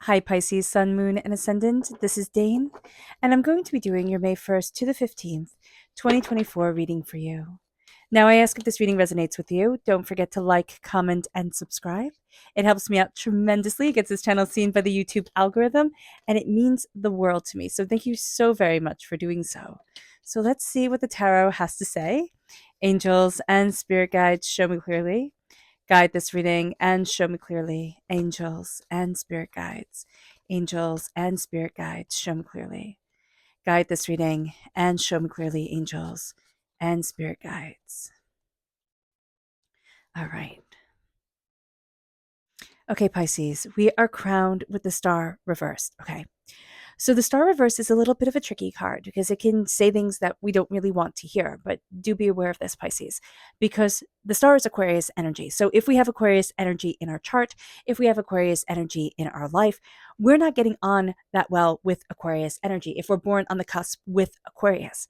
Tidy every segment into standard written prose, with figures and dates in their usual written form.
Hi, Pisces, Sun, Moon, and Ascendant. This is Dane, and I'm going to be doing your May 1st to the 15th, 2024 reading for you. Now, I ask if this reading resonates with you. Don't forget to like, comment, and subscribe. It helps me out tremendously. It gets this channel seen by the YouTube algorithm, and it means the world to me. So, thank you so very much for doing so. So, let's see what the tarot has to say. Angels and spirit guides, show me clearly. Guide this reading and show me clearly. Angels and spirit guides. Angels and spirit guides, show me clearly. Guide this reading and show me clearly. Angels and spirit guides. All right. Okay, Pisces, we are crowned with the star reversed. Okay. So the star reverse is a little bit of a tricky card because it can say things that we don't really want to hear, but do be aware of this, Pisces, because the star is Aquarius energy. So if we have Aquarius energy in our chart, if we have Aquarius energy in our life, we're not getting on that well with Aquarius energy if we're born on the cusp with Aquarius.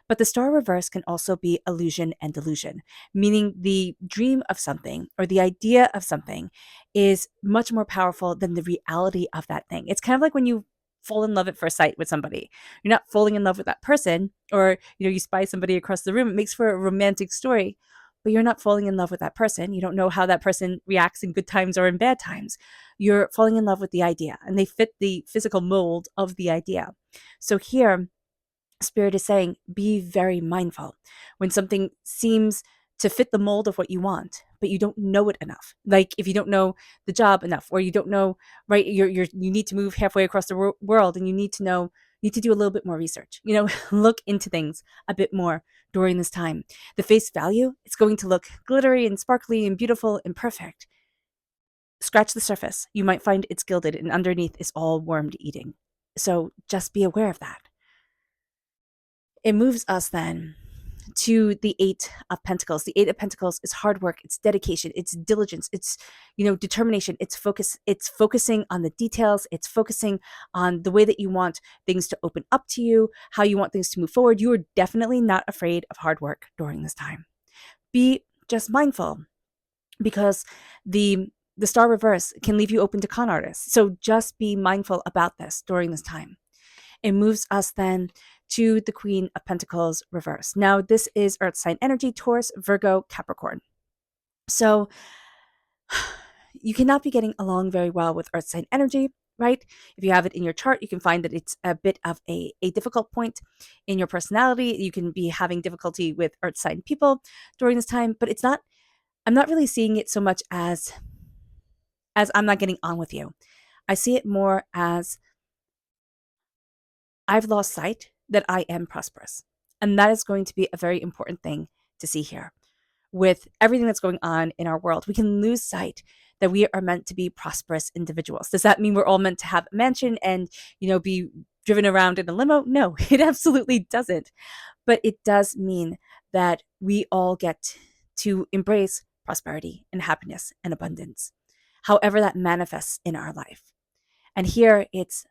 But the star reverse can also be illusion and delusion, meaning the dream of something or the idea of something is much more powerful than the reality of that thing. It's kind of like when you fall in love at first sight with somebody. You're not falling in love with that person, or you spy somebody across the room. It makes for a romantic story, but you're not falling in love with that person. You don't know how that person reacts in good times or in bad times. You're falling in love with the idea, and they fit the physical mold of the idea. So here, Spirit is saying, be very mindful when something seems to fit the mold of what you want, but you don't know it enough. Like if you don't know the job enough, or you don't know, right, you need to move halfway across the world, and you need to do a little bit more research. Look into things a bit more during this time. The face value, it's going to look glittery and sparkly and beautiful and perfect. Scratch the surface. You might find it's gilded, and underneath is all wormed eating. So just be aware of that. It moves us then to the Eight of Pentacles. The Eight of Pentacles is hard work, it's dedication, it's diligence, it's determination, it's focus, it's focusing on the details, it's focusing on the way that you want things to open up to you, how you want things to move forward. You are definitely not afraid of hard work during this time. Be just mindful, because the star reverse can leave you open to con artists. So just be mindful about this during this time. It moves us then to the Queen of Pentacles reverse. Now, this is Earth sign energy, Taurus, Virgo, Capricorn. So you cannot be getting along very well with Earth sign energy, right? If you have it in your chart, you can find that it's a bit of a difficult point in your personality. You can be having difficulty with Earth sign people during this time, but I'm not really seeing it so much as I'm not getting on with you. I see it more as I've lost sight that I am prosperous. And that is going to be a very important thing to see here. With everything that's going on in our world, we can lose sight that we are meant to be prosperous individuals. Does that mean we're all meant to have a mansion and, be driven around in a limo? No, it absolutely doesn't. But it does mean that we all get to embrace prosperity and happiness and abundance, however that manifests in our life. And here it's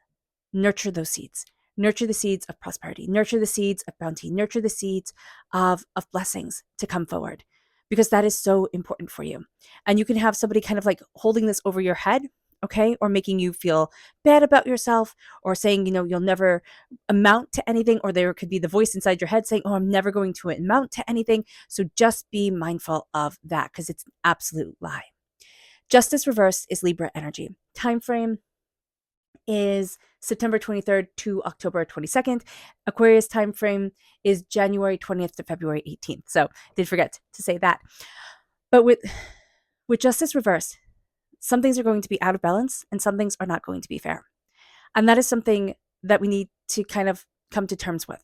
nurture those seeds. Nurture the seeds of prosperity, nurture the seeds of bounty, nurture the seeds of blessings to come forward, because that is so important for you. And you can have somebody kind of like holding this over your head, okay, or making you feel bad about yourself, or saying, you'll never amount to anything, or there could be the voice inside your head saying, oh, I'm never going to amount to anything. So just be mindful of that, because it's an absolute lie. Justice reversed is Libra energy. Time frame is September 23rd to October 22nd. Aquarius time frame is January 20th to February 18th. So did forget to say that. But with justice reversed, some things are going to be out of balance and some things are not going to be fair. And that is something that we need to kind of come to terms with.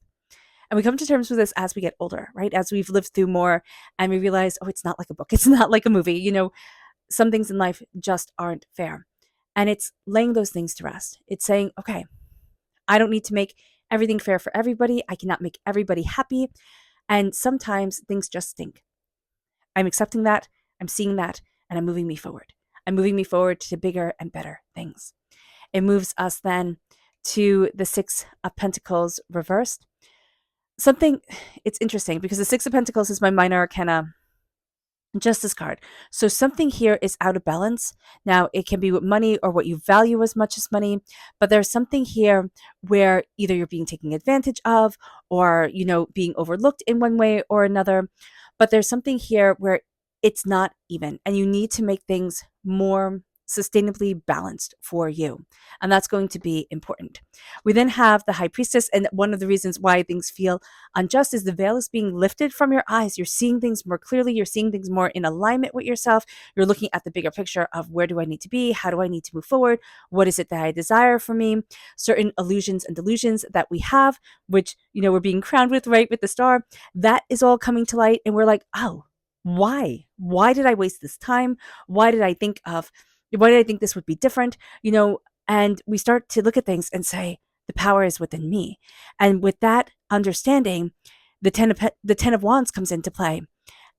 And we come to terms with this as we get older, right? As we've lived through more and we realize, oh, it's not like a book. It's not like a movie. Some things in life just aren't fair. And it's laying those things to rest. It's saying, okay, I don't need to make everything fair for everybody. I cannot make everybody happy. And sometimes things just stink. I'm accepting that. I'm seeing that. And I'm moving me forward. I'm moving me forward to bigger and better things. It moves us then to the Six of Pentacles reversed. It's interesting because the Six of Pentacles is my minor arcana Justice card. So something here is out of balance. Now, it can be with money or what you value as much as money, but there's something here where either you're being taken advantage of or, being overlooked in one way or another. But there's something here where it's not even, and you need to make things more sustainably balanced for you. And that's going to be important. We then have the high priestess, and one of the reasons why things feel unjust is the veil is being lifted from your eyes. You're seeing things more clearly. You're seeing things more in alignment with yourself. You're looking at the bigger picture of where do I need to be? How do I need to move forward? What is it that I desire for me? Certain illusions and delusions that we have, which, we're being crowned with, right, with the star, that is all coming to light. And we're like, oh, why? Why did I waste this time? Why did I think this would be different? And we start to look at things and say, the power is within me. And with that understanding, the 10 of Wands comes into play.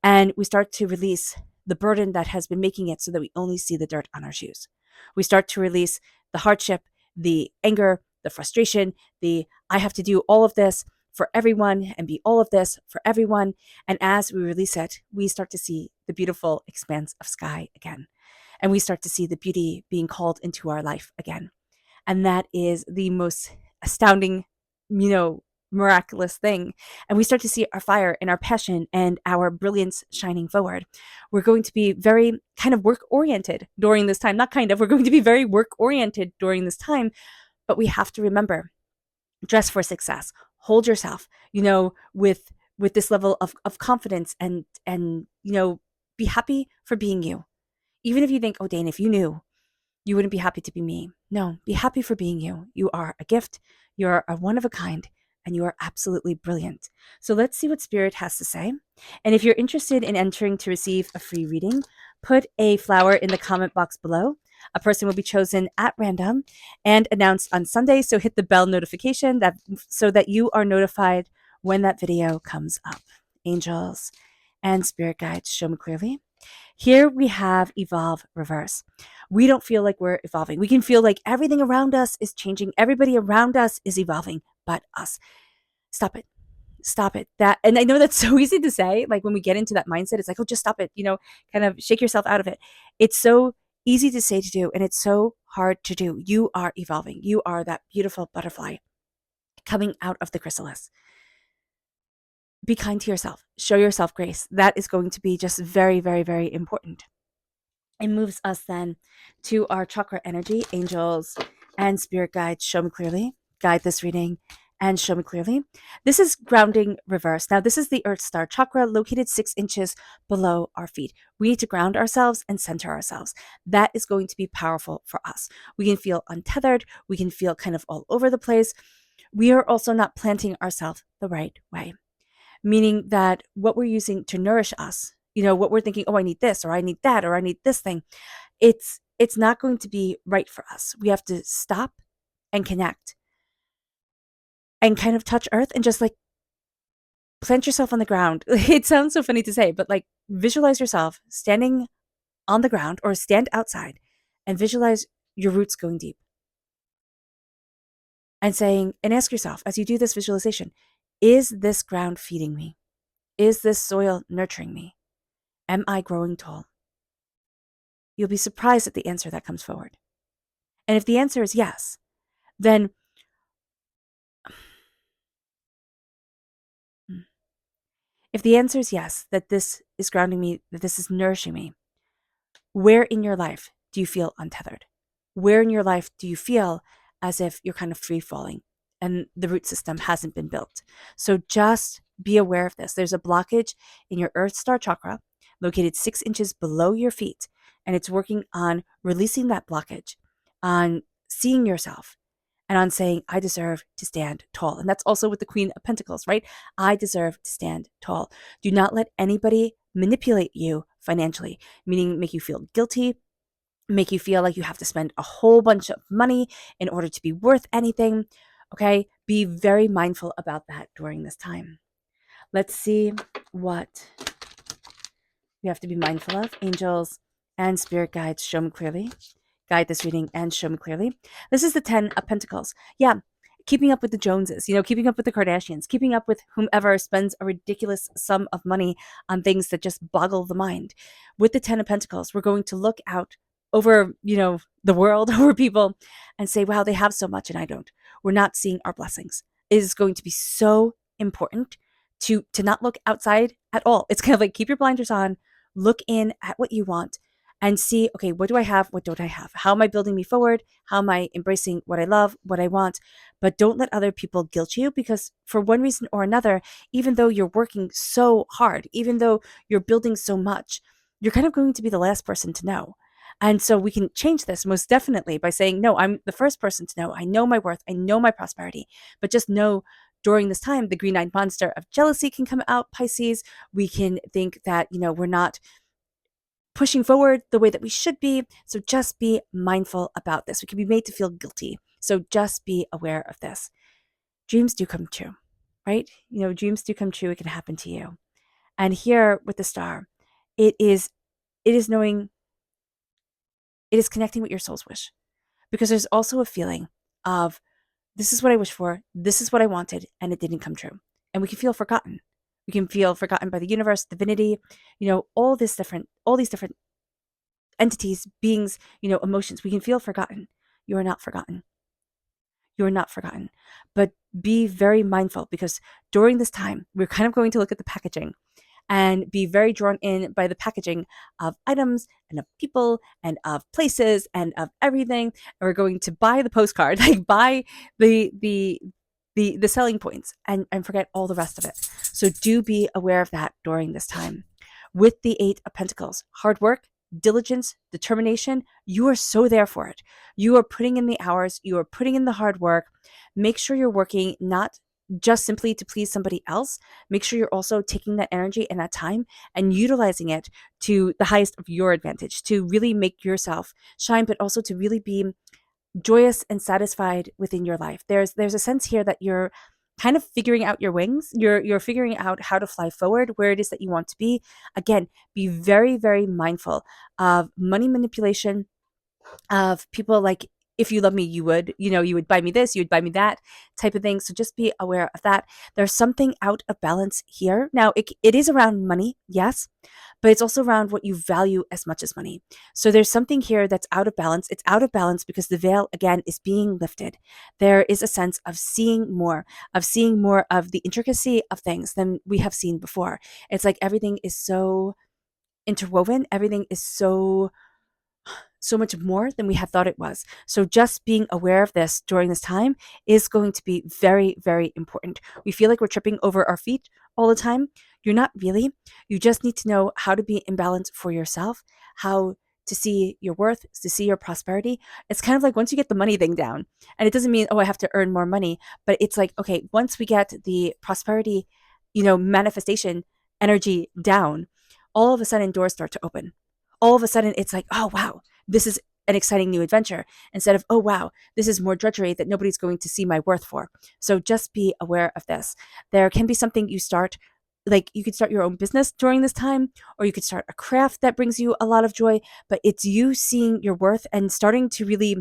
And we start to release the burden that has been making it so that we only see the dirt on our shoes. We start to release the hardship, the anger, the frustration, I have to do all of this for everyone and be all of this for everyone. And as we release it, we start to see the beautiful expanse of sky again. And we start to see the beauty being called into our life again. And that is the most astounding, miraculous thing. And we start to see our fire and our passion and our brilliance shining forward. We're going to be very kind of work oriented during this time. We're going to be very work oriented during this time. But we have to remember, dress for success. Hold yourself, with this level of confidence and be happy for being you. Even if you think, oh, Dane, if you knew, you wouldn't be happy to be me. No, be happy for being you. You are a gift. You're a one of a kind, and you are absolutely brilliant. So let's see what Spirit has to say. And if you're interested in entering to receive a free reading, put a flower in the comment box below. A person will be chosen at random and announced on Sunday. So hit the bell notification so that you are notified when that video comes up. Angels and spirit guides, show me clearly. Here we have evolve reverse. We don't feel like we're evolving. We can feel like everything around us is changing. Everybody around us is evolving, but us. Stop it. Stop it. And I know that's so easy to say. Like when we get into that mindset, it's like, oh, just stop it. Kind of shake yourself out of it. It's so easy to say to do, and it's so hard to do. You are evolving. You are that beautiful butterfly coming out of the chrysalis. Be kind to yourself. Show yourself grace. That is going to be just very, very, very important. It moves us then to our chakra energy. Angels and spirit guides, show me clearly. Guide this reading and show me clearly. This is grounding reverse. Now, this is the Earth Star chakra located 6 inches below our feet. We need to ground ourselves and center ourselves. That is going to be powerful for us. We can feel untethered. We can feel kind of all over the place. We are also not planting ourselves the right way, meaning that what we're using to nourish us, what we're thinking, oh, I need this, or I need that, or I need this thing, it's not going to be right for us. We have to stop and connect and kind of touch earth and just like plant yourself on the ground. It sounds so funny to say, but like visualize yourself standing on the ground or stand outside and visualize your roots going deep and ask yourself as you do this visualization, is this ground feeding me? Is this soil nurturing me? Am I growing tall? You'll be surprised at the answer that comes forward. And if the answer is yes, then if the answer is yes, that this is grounding me, that this is nourishing me, where in your life do you feel untethered? Where in your life do you feel as if you're kind of free falling and the root system hasn't been built? So just be aware of this. There's a blockage in your Earth Star chakra located 6 inches below your feet, and it's working on releasing that blockage, on seeing yourself, and on saying, I deserve to stand tall. And that's also with the Queen of Pentacles, right? I deserve to stand tall. Do not let anybody manipulate you financially, meaning make you feel guilty, make you feel like you have to spend a whole bunch of money in order to be worth anything. Okay? Be very mindful about that during this time. Let's see what we have to be mindful of. Angels and spirit guides, show me clearly. Guide this reading and show me clearly. This is the 10 of Pentacles. Yeah, keeping up with the Joneses, keeping up with the Kardashians, keeping up with whomever spends a ridiculous sum of money on things that just boggle the mind. With the 10 of Pentacles, we're going to look out over, the world, over people and say, wow, they have so much and I don't. We're not seeing our blessings. It is going to be so important to not look outside at all. It's kind of like keep your blinders on, look in at what you want and see, okay, what do I have? What don't I have? How am I building me forward? How am I embracing what I love, what I want? But don't let other people guilt you, because for one reason or another, even though you're working so hard, even though you're building so much, you're kind of going to be the last person to know. And so we can change this most definitely by saying, no, I'm the first person to know. I know my worth. I know my prosperity. But just know during this time, the green-eyed monster of jealousy can come out, Pisces. We can think that, we're not pushing forward the way that we should be. So just be mindful about this. We can be made to feel guilty. So just be aware of this. Dreams do come true, right? Dreams do come true. It can happen to you. And here with the star, it is knowing, it is connecting with your soul's wish, because there's also a feeling of this is what I wished for, this is what I wanted, and it didn't come true. And we can feel forgotten. We can feel forgotten by the universe, divinity, all these different entities, beings, emotions. We can feel forgotten. You are not forgotten. You are not forgotten. But be very mindful, because during this time, we're kind of going to look at the packaging and be very drawn in by the packaging of items and of people and of places and of everything. And we're going to buy the postcard, like buy the selling points and forget all the rest of it. So do be aware of that during this time. With the 8 of Pentacles, hard work, diligence, determination, you are so there for it. You are putting in the hours, you are putting in the hard work. Make sure you're working not just simply to please somebody else. Make sure you're also taking that energy and that time and utilizing it to the highest of your advantage, to really make yourself shine, but also to really be joyous and satisfied within your life. There's a sense here that you're kind of figuring out your wings. You're figuring out how to fly forward, where it is that you want to be. Again, be very, very mindful of money manipulation, of people like, if you love me, you would buy me this, you would buy me that type of thing. So just be aware of that. There's something out of balance here. Now, it is around money, yes, but it's also around what you value as much as money. So there's something here that's out of balance. It's out of balance because the veil, again, is being lifted. There is a sense of seeing more of the intricacy of things than we have seen before. It's like everything is so interwoven. Everything is so much more than we had thought it was. So just being aware of this during this time is going to be very, very important. We feel like we're tripping over our feet all the time. You're not really. You just need to know how to be in balance for yourself, how to see your worth, to see your prosperity. It's kind of like once you get the money thing down, and it doesn't mean, oh, I have to earn more money, but it's like, okay, once we get the prosperity, manifestation energy down, all of a sudden doors start to open. All of a sudden it's like, oh, wow, this is an exciting new adventure, instead of, oh, wow, this is more drudgery that nobody's going to see my worth for. So just be aware of this. There can be something you start, like you could start your own business during this time, or you could start a craft that brings you a lot of joy, but it's you seeing your worth and starting to really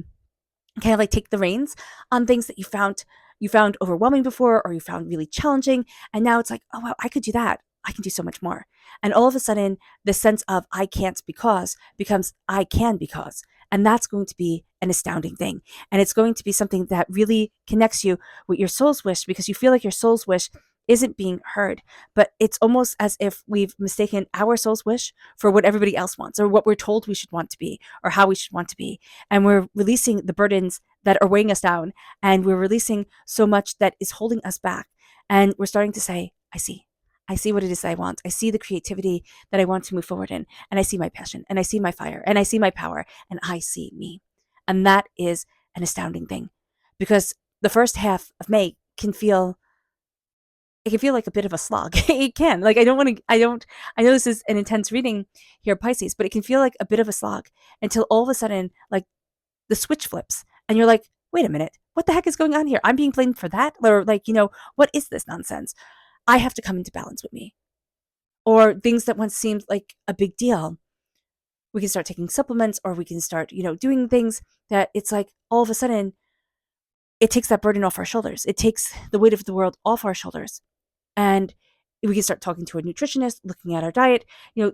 kind of like take the reins on things that you found overwhelming before, or you found really challenging. And now it's like, oh, wow, I could do that. I can do so much more. And all of a sudden, the sense of I can't because becomes I can because. And that's going to be an astounding thing. And it's going to be something that really connects you with your soul's wish, because you feel like your soul's wish isn't being heard. But it's almost as if we've mistaken our soul's wish for what everybody else wants, or what we're told we should want to be, or how we should want to be. And we're releasing the burdens that are weighing us down. And we're releasing so much that is holding us back. And we're starting to say, I see what it is I want. I see the creativity that I want to move forward in. And I see my passion, and I see my fire, and I see my power, and I see me. And that is an astounding thing, because the first half of May can feel like a bit of a slog. It can. Like, I know this is an intense reading here, Pisces, but it can feel like a bit of a slog until all of a sudden, like, the switch flips and you're like, wait a minute, what the heck is going on here? I'm being blamed for that? Or like, what is this nonsense? I have to come into balance with me. Or things that once seemed like a big deal, we can start taking supplements, or we can start, doing things that it's like all of a sudden it takes that burden off our shoulders. It takes the weight of the world off our shoulders. And we can start talking to a nutritionist, looking at our diet,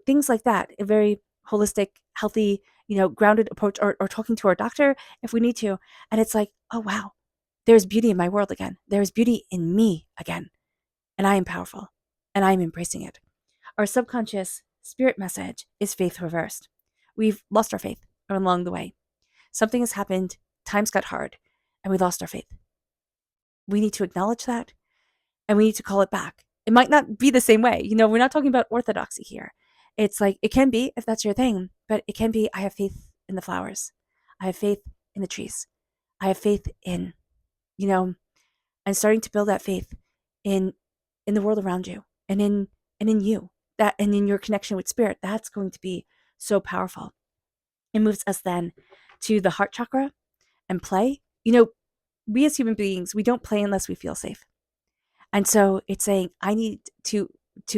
things like that. A very holistic, healthy, grounded approach, or talking to our doctor if we need to. And it's like, oh, wow, there's beauty in my world again. There's beauty in me again. And I am powerful and I am embracing it. Our subconscious spirit message is faith reversed. We've lost our faith along the way. Something has happened, times got hard, and we lost our faith. We need to acknowledge that and we need to call it back. It might not be the same way. We're not talking about orthodoxy here. It's like, it can be if that's your thing, but it can be, I have faith in the flowers. I have faith in the trees. I have faith in, and starting to build that faith in the world around you and in you, that, and in your connection with spirit. That's going to be so powerful. It moves us then to the heart chakra and play. We as human beings, we don't play unless we feel safe. And so it's saying, I need to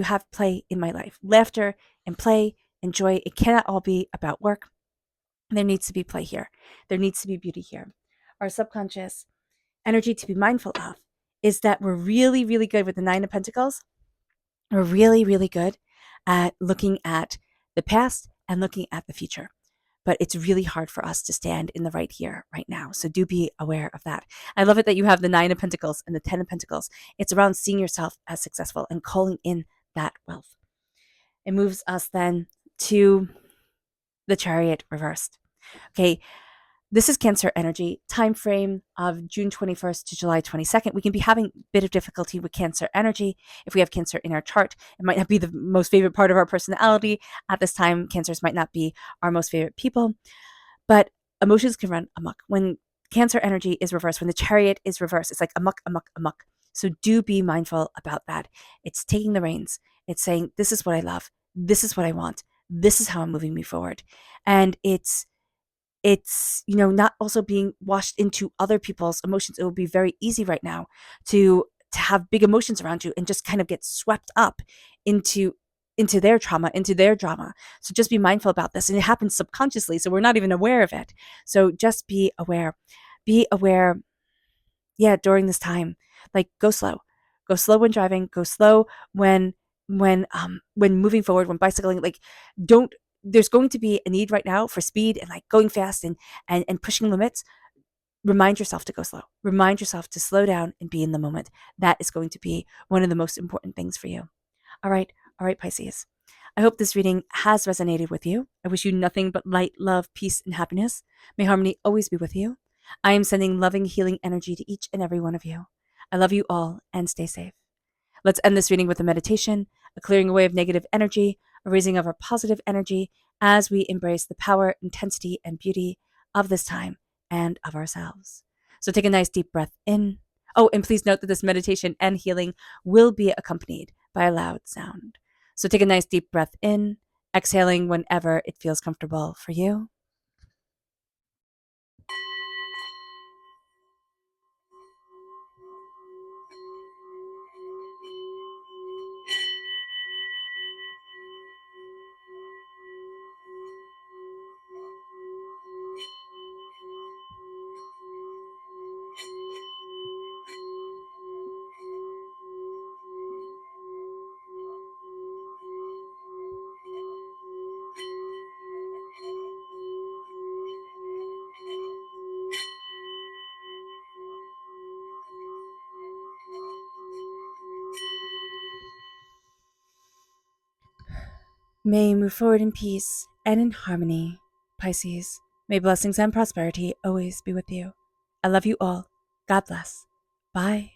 have play in my life. Laughter and play and joy. It cannot all be about work. There needs to be play here. There needs to be beauty here. Our subconscious energy to be mindful of is that we're really, really good with the Nine of Pentacles. We're really, really good at looking at the past and looking at the future. But it's really hard for us to stand in the right here, right now. So do be aware of that. I love it that you have the Nine of Pentacles and the 10 of Pentacles. It's around seeing yourself as successful and calling in that wealth. It moves us then to the Chariot reversed. Okay, this is Cancer energy, time frame of June 21st to July 22nd. We can be having a bit of difficulty with Cancer energy. If we have Cancer in our chart, it might not be the most favorite part of our personality. At this time, Cancers might not be our most favorite people, but emotions can run amok. When Cancer energy is reversed, when the Chariot is reversed, it's like amok, amok, amok. So do be mindful about that. It's taking the reins. It's saying, this is what I love. This is what I want. This is how I'm moving me forward. And it's not also being washed into other people's emotions. It will be very easy right now to have big emotions around you and just kind of get swept up into their trauma, into their drama. So just be mindful about this. And it happens subconsciously, so we're not even aware of it. So just be aware. Be aware, during this time. Like, go slow. Go slow when driving. Go slow when moving forward, when bicycling. Like, don't there's going to be a need right now for speed and like going fast and pushing limits. Remind yourself to go slow. Remind yourself to slow down and be in the moment. That is going to be one of the most important things for you. All right, Pisces. I hope this reading has resonated with you. I wish you nothing but light, love, peace, and happiness. May harmony always be with you. I am sending loving, healing energy to each and every one of you. I love you all and stay safe. Let's end this reading with a meditation, a clearing away of negative energy, a raising of our positive energy as we embrace the power, intensity, and beauty of this time and of ourselves. So take a nice deep breath in. Oh, and please note that this meditation and healing will be accompanied by a loud sound. So take a nice deep breath in, exhaling whenever it feels comfortable for you. May you move forward in peace and in harmony, Pisces. May blessings and prosperity always be with you. I love you all. God bless. Bye.